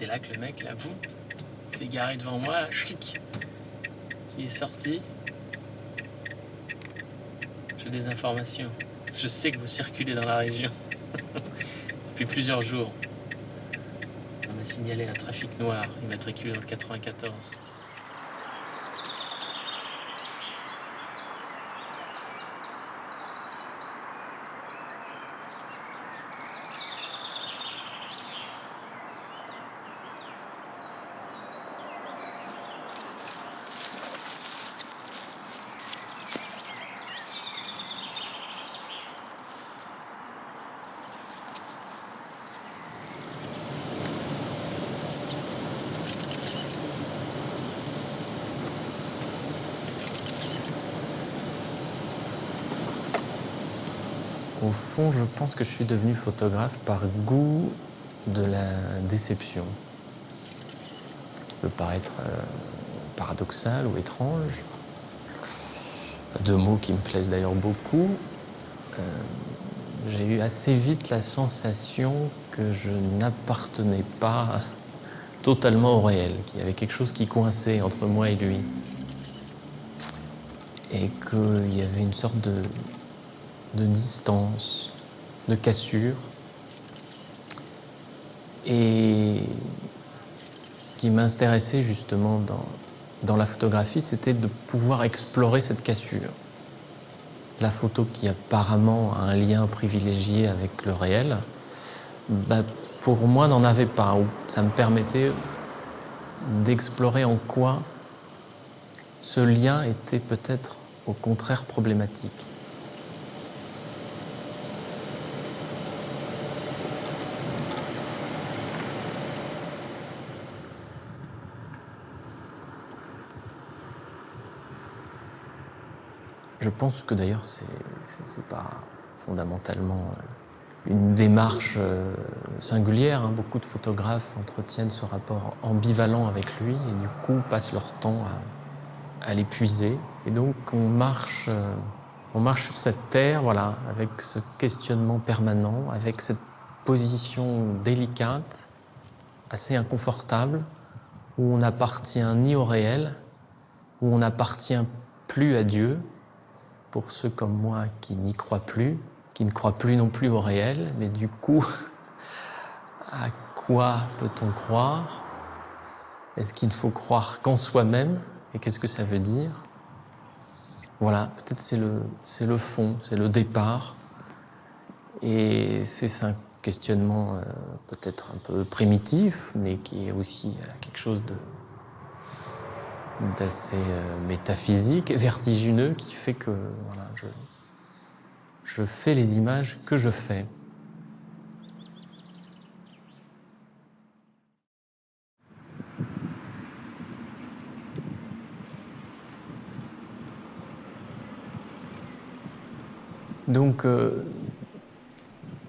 c'est là que le mec, là, vous, s'est garé devant moi, là, chic, qui est sorti. J'ai des informations. Je sais que vous circulez dans la région depuis plusieurs jours. On m'a signalé un trafic noir, immatriculé dans le 94. Au fond, je pense que je suis devenu photographe par goût de la déception, qui peut paraître paradoxal ou étrange. Deux mots qui me plaisent d'ailleurs beaucoup. J'ai eu assez vite la sensation que je n'appartenais pas totalement au réel, qu'il y avait quelque chose qui coinçait entre moi et lui. Et qu'il y avait une sorte de distance, de cassure. Et ce qui m'intéressait justement dans la photographie, c'était de pouvoir explorer cette cassure. La photo qui apparemment a un lien privilégié avec le réel, pour moi n'en avait pas. Ça me permettait d'explorer en quoi ce lien était peut-être au contraire problématique. Je pense que d'ailleurs c'est pas fondamentalement une démarche singulière. Beaucoup de photographes entretiennent ce rapport ambivalent avec lui et du coup passent leur temps à l'épuiser. Et donc on marche sur cette terre, voilà, avec ce questionnement permanent, avec cette position délicate, assez inconfortable, où on n'appartient ni au réel, où on n'appartient plus à Dieu, pour ceux comme moi qui n'y croient plus, qui ne croient plus non plus au réel, mais du coup, à quoi peut-on croire? Est-ce qu'il ne faut croire qu'en soi-même? Et qu'est-ce que ça veut dire? Voilà, peut-être c'est le fond, c'est le départ. Et c'est un questionnement peut-être un peu primitif, mais qui est aussi quelque chose d'assez métaphysique, vertigineux, qui fait que voilà, je fais les images que je fais. Donc,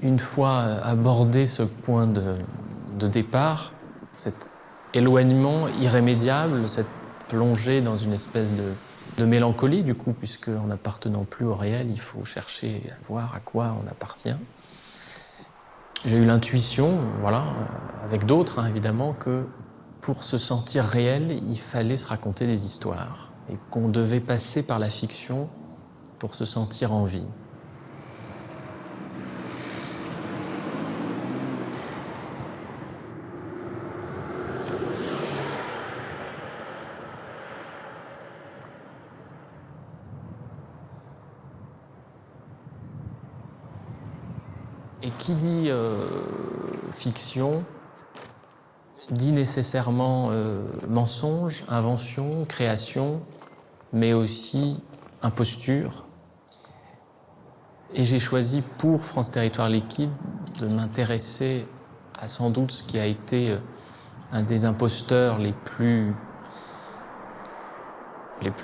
une fois abordé ce point de départ, cet éloignement irrémédiable, cette plongée dans une espèce de mélancolie, du coup, puisque en n'appartenant plus au réel, il faut chercher à voir à quoi on appartient. J'ai eu l'intuition, voilà, avec d'autres évidemment, que pour se sentir réel, il fallait se raconter des histoires et qu'on devait passer par la fiction pour se sentir en vie. Et qui dit fiction dit nécessairement mensonge, invention, création, mais aussi imposture. Et j'ai choisi pour France Territoire Liquide de m'intéresser à sans doute ce qui a été un des imposteurs les plus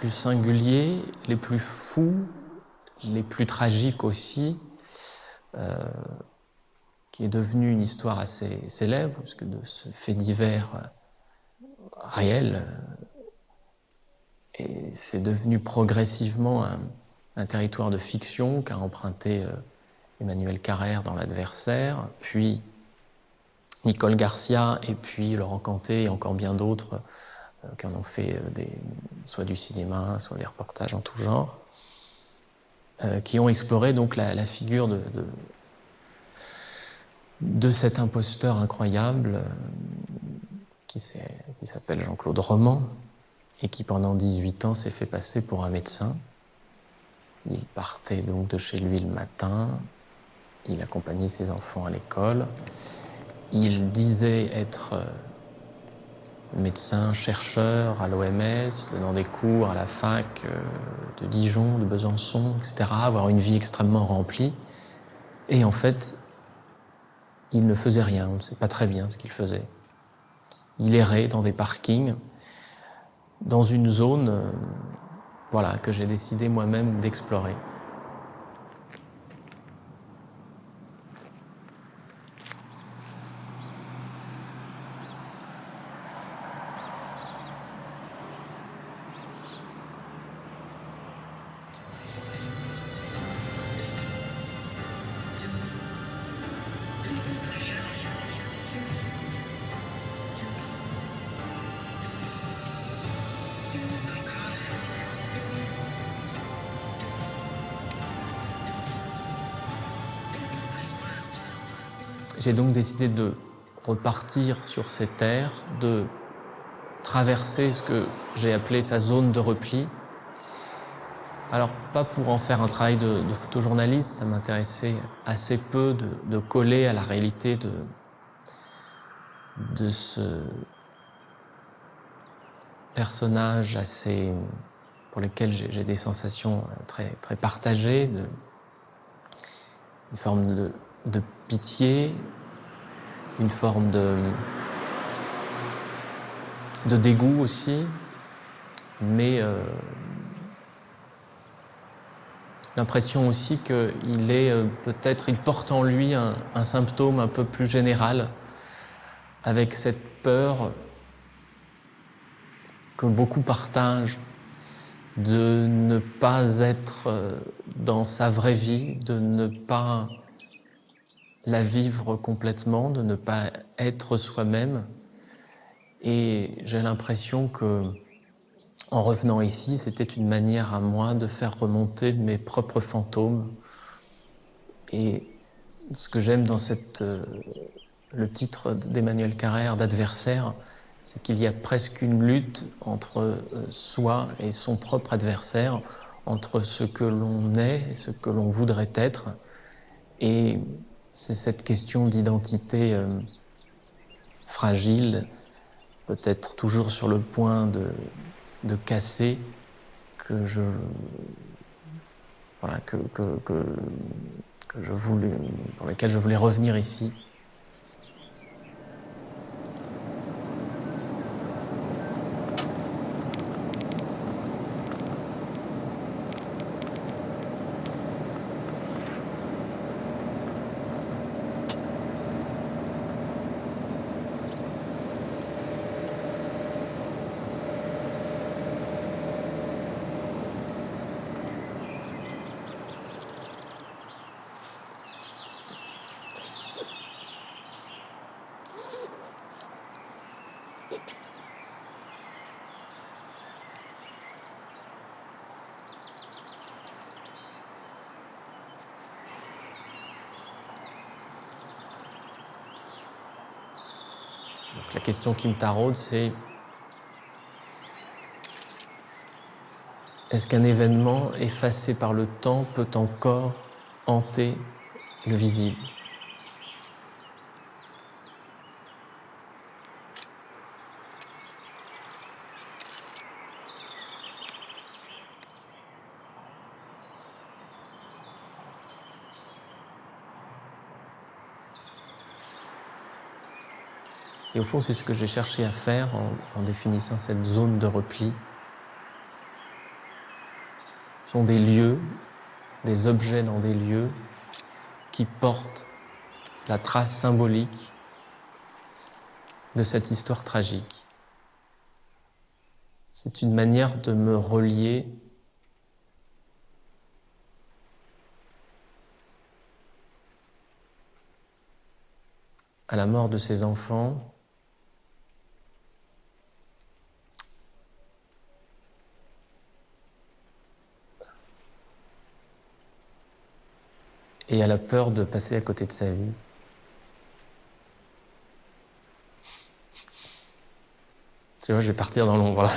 singuliers, les plus fous, les plus tragiques aussi, qui est devenu une histoire assez célèbre, parce que de ce fait divers réel, et c'est devenu progressivement un territoire de fiction qu'a emprunté Emmanuel Carrère dans L'Adversaire, puis Nicole Garcia et puis Laurent Canté et encore bien d'autres qui en ont fait soit du cinéma, soit des reportages en tout genre, qui ont exploré donc la figure de cet imposteur incroyable qui s'appelle Jean-Claude Roman et qui pendant 18 ans s'est fait passer pour un médecin. Il partait donc de chez lui le matin, il accompagnait ses enfants à l'école, il disait être médecin, chercheur à l'OMS, donnant des cours à la fac de Dijon, de Besançon, etc., avoir une vie extrêmement remplie. Et en fait, il ne faisait rien, on ne sait pas très bien ce qu'il faisait. Il errait dans des parkings, dans une zone voilà, que j'ai décidé moi-même d'explorer. J'ai donc décidé de repartir sur ces terres, de traverser ce que j'ai appelé sa zone de repli. Alors, pas pour en faire un travail de photojournaliste, ça m'intéressait assez peu de coller à la réalité de ce personnage assez, pour lequel j'ai des sensations très, très partagées, une forme de pitié, une forme de dégoût aussi, mais l'impression aussi qu'il est peut-être, il porte en lui un symptôme un peu plus général, avec cette peur que beaucoup partagent de ne pas être dans sa vraie vie, de ne pas la vivre complètement, de ne pas être soi-même. Et j'ai l'impression que, en revenant ici, c'était une manière à moi de faire remonter mes propres fantômes. Et ce que j'aime dans le titre d'Emmanuel Carrère, d'Adversaire, c'est qu'il y a presque une lutte entre soi et son propre adversaire, entre ce que l'on est et ce que l'on voudrait être. Et c'est cette question d'identité fragile, peut-être toujours sur le point de casser, que je voulais, pour laquelle je voulais revenir ici. Donc, la question qui me taraude, c'est est-ce qu'un événement effacé par le temps peut encore hanter le visible ? Et au fond, c'est ce que j'ai cherché à faire en définissant cette zone de repli. Ce sont des lieux, des objets dans des lieux qui portent la trace symbolique de cette histoire tragique. C'est une manière de me relier à la mort de ses enfants, et à la peur de passer à côté de sa vie. Tu vois, je vais partir dans l'ombre là.